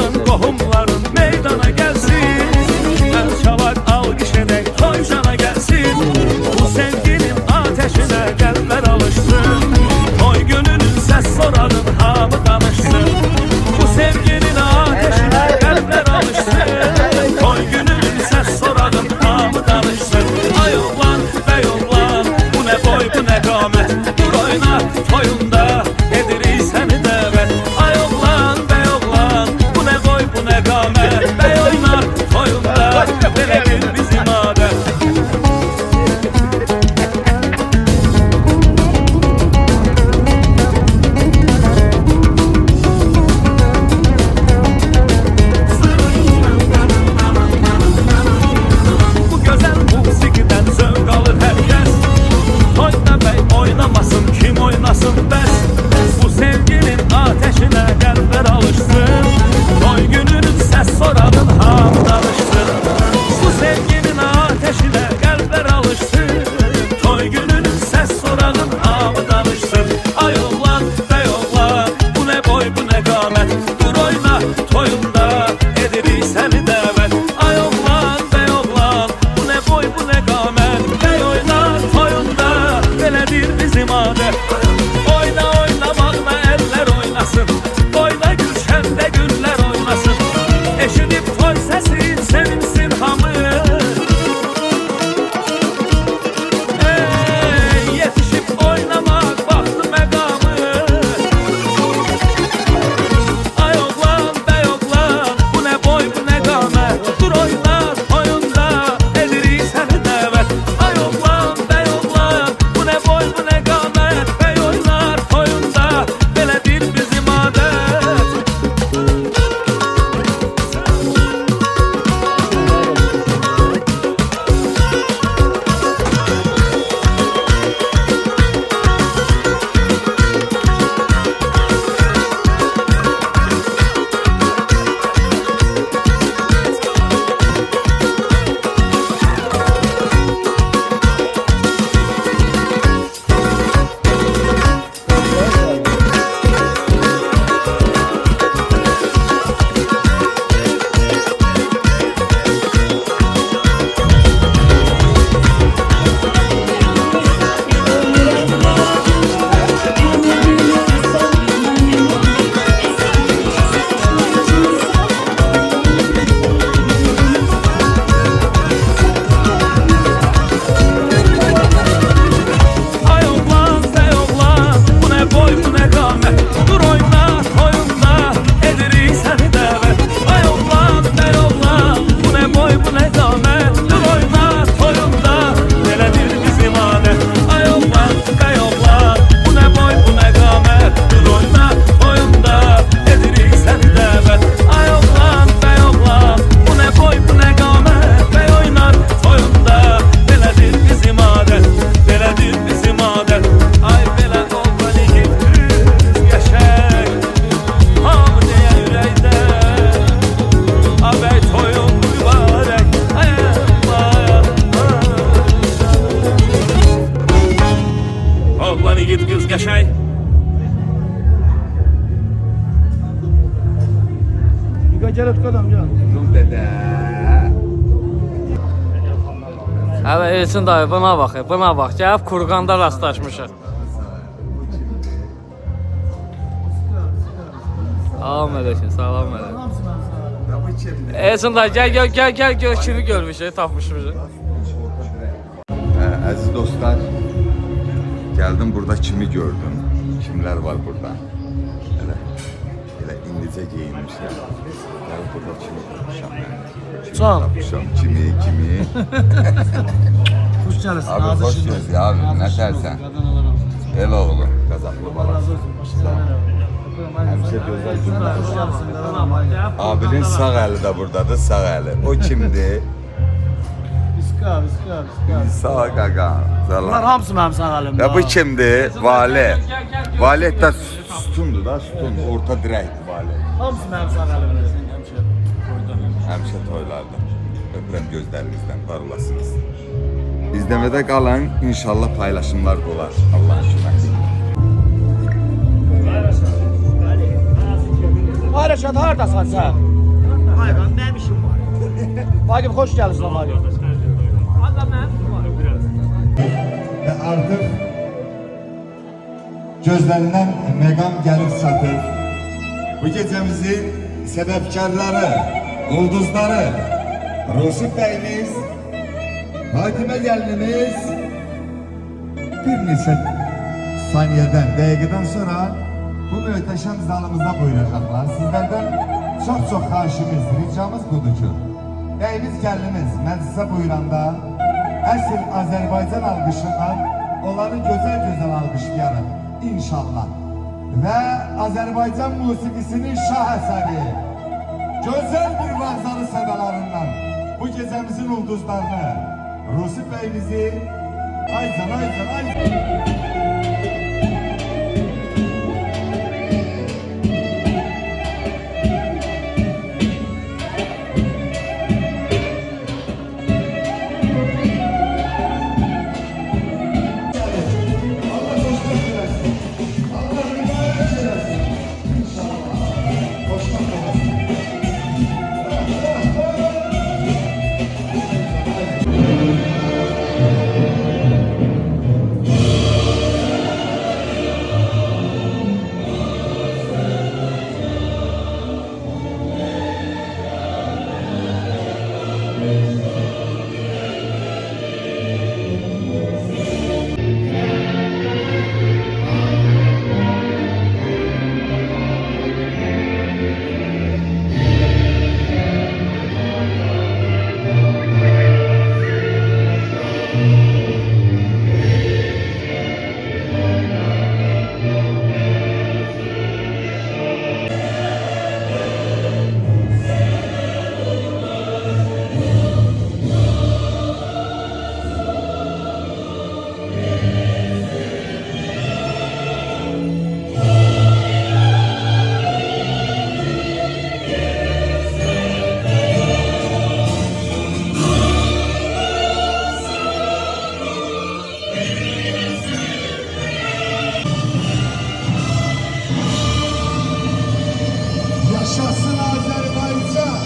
Bütün qohumların meydana gelsin. El çalar alqış edək toy cana gelsin. Bu sevginin ateşine qəlblər alışsın. Toy gününün səs soradın hamı danışsın. Bu sevginin ateşine qəlblər alışsın. Toy gününün səs soradın hamı danışsın. Ay oğlan, bey oğlan, bu ne boy bu ne qamət. Dur oyna toyunda edirik səni dəvət. Ay oğlan, bey oğlan, bu ne boy bu ne qamət. Bey oynar toyunda belədir bizim adət. Bu gözəl musiqiden zövq alır hər kəs. Toyda bey oynamasın, kim oynasın bəs. Bu sevginin ateşine qəlblər alışsın. Toy gününün səs soradın hamı danışsın. Bu sevginin ateşine qəlblər alışsın. Toy gününün səs soradın hamı danışsın. Ay oğlan, bey oğlan, bu ne boy bu ne qamət. Dur oyna toyunda edirik səni dəvət. Ay oğlan, bey oğlan, bu ne boy bu ne qamət. Bey oynar toyunda belədir bizim adət. Oyna oynamaqla eller oynasın. Oyna gülşəndə günlər oynasın. Eşidib toy səsin sevinsin hamı. Yetişib oynamaq vaxtı məqamı. Ay oğlan, bey oğlan, bu ne boy bu ne qamət. Dur oynar toyunda edirik səni dəvət. Ay oğlan, bey oğlan, bu ne boy bu ne qamət. Bey oynar toyunda belədir bizim adət. Ay oğlan, bey oğlan, bu ne boy bu ne qamət. Dur oyna toyunda edirik səni dəvət. Ay oğlan, bey oğlan, bu ne boy bu ne qamət. Dur oyna toyunda belədir bizim adət. Ay oğlan, bey oğlan, bu ne boy bu ne qamət. Dur oyna toyunda edirik səni dəvət. Ay oğlan, bey oğlan, bu ne boy bu ne qamət. Bey oynar toyunda belədir bizim adət. Belədir bizim adət. Ay belə oğlan igid qəşəng. Hamı deyə ürəkdə. Abey toyun mübarək. Ay Allah. Oğlan igid qız qəşəng. Gel tutalım can. Hələ Elçin dayı buna bax, buna bax. Gəlib Kurqanda rastlaşmışıq. Salam əleykum, salam əleykum. Elçin dayı gəl gör kimi görmüşük, tapmışıq. Əziz dostlar, geldim burada kimi gördüm. Kimler var burada? Elə indicə geyinmişlər. Gəlib burada kimi tapmışam mən. Sağ ol. Kimi. Hoş geldin. Abi hoş geldin abi. Ne dersen? El oğlu. Kazaklı balası. Hemşe gözler günler. Abinin sağ eli de buradadır, sağ eli. O kimdi? Viska. Sağ gaga. Bunlar hamısı mənim sağ əlimdə. Ya bu kimdi? Vali. Vali de sütundu da, sütun. Orta direkti vali. Hamısı mənim sağ əlimdə. Hemşe toylarda. Öpürəm gözlerinizden, var olasınız. İzlemede kalan, inşallah paylaşımlar dolar. Allah'ın şükür. Ay Rəşad, haradasan sən? Hayvan benim işim var. Vagif hoş geldin Vagif. Allah mənim var. Ve artık gözlerinden megam gelip çatır. Bu gecemizin sebepkarları, ulduzları, Rusif Bey'imiz, Fatime gelinimiz bir neçə saniyeden, dakikadan sonra bu mühteşem zalımıza buyuracaklar. Sizlerden çok xahişimiz, ricamız budur ki, beyimiz gelinimiz meclise buyuranda əsl Azərbaycan alqışından onları gözəl alqışlayarıq inşallah. Və Azərbaycan musiqisinin şah əsəri, gözəl bir vağzalı sədalarından bu gecəmizin ulduzlarını, Rusif beyimizi aycan. Yaşasın Azerbaycan!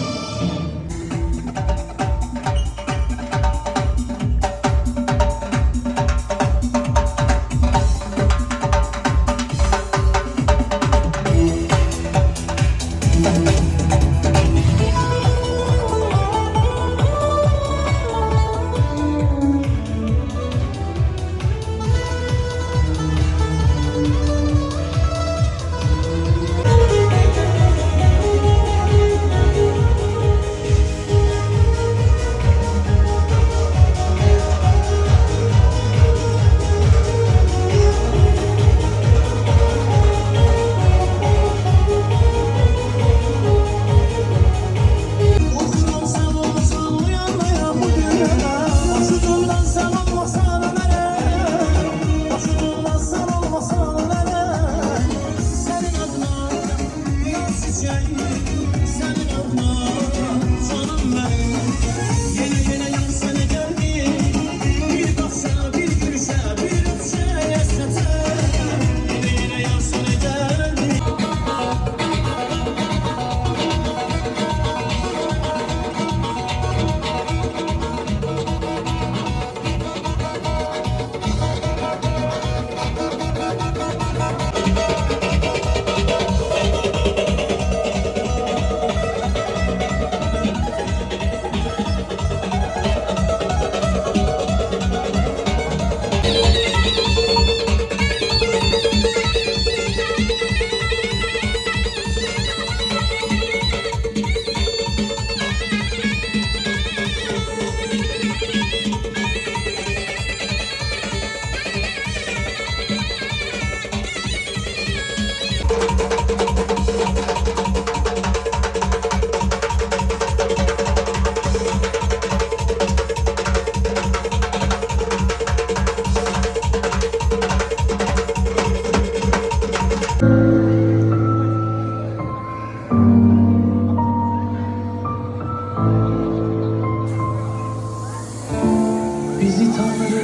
Bizi Tanrı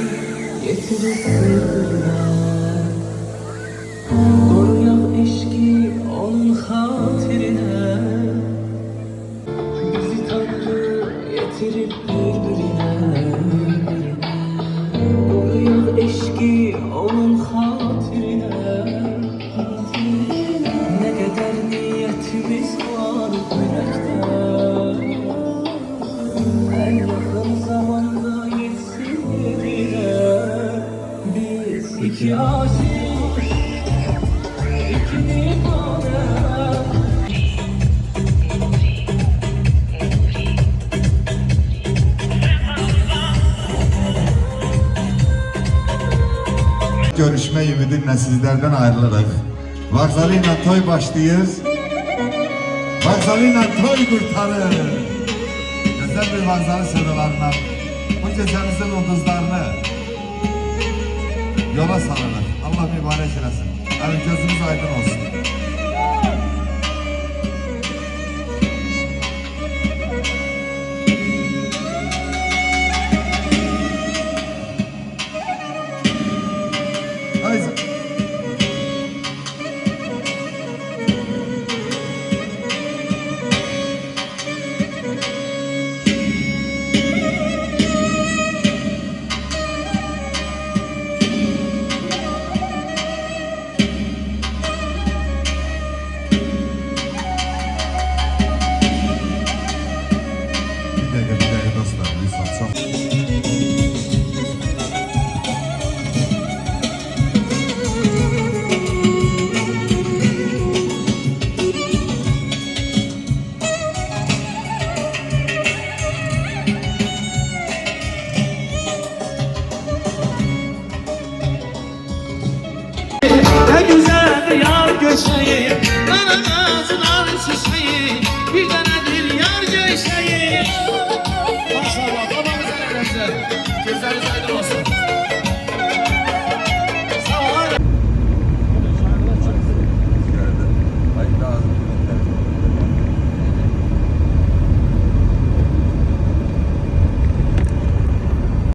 getirip kırdığına, koruyan eşki onun hatirine. getirip birbirine koruyor eşki onun hatırine. Ne kadar niyetimiz var yürekte, en yakın zamanda yetsin yerine. Biz iki aşık, iki divane. Görüşme ümidinle sizlerden ayrılırıq. Vağzalıyla toy başlayır. Vağzalıyla toy kurtarır. Güzel bir vağzalı sıralarına bu gecemizin ulduzlarını yola salınır. Allah mübarek eylesin. Hadi gözümüz aydın olsun. Haydi. Bir dakika dostlar, lütfen çok. Ne güzel yar göçeği, Karadağ'ın çiçeği, bir tanedir yar göçeği.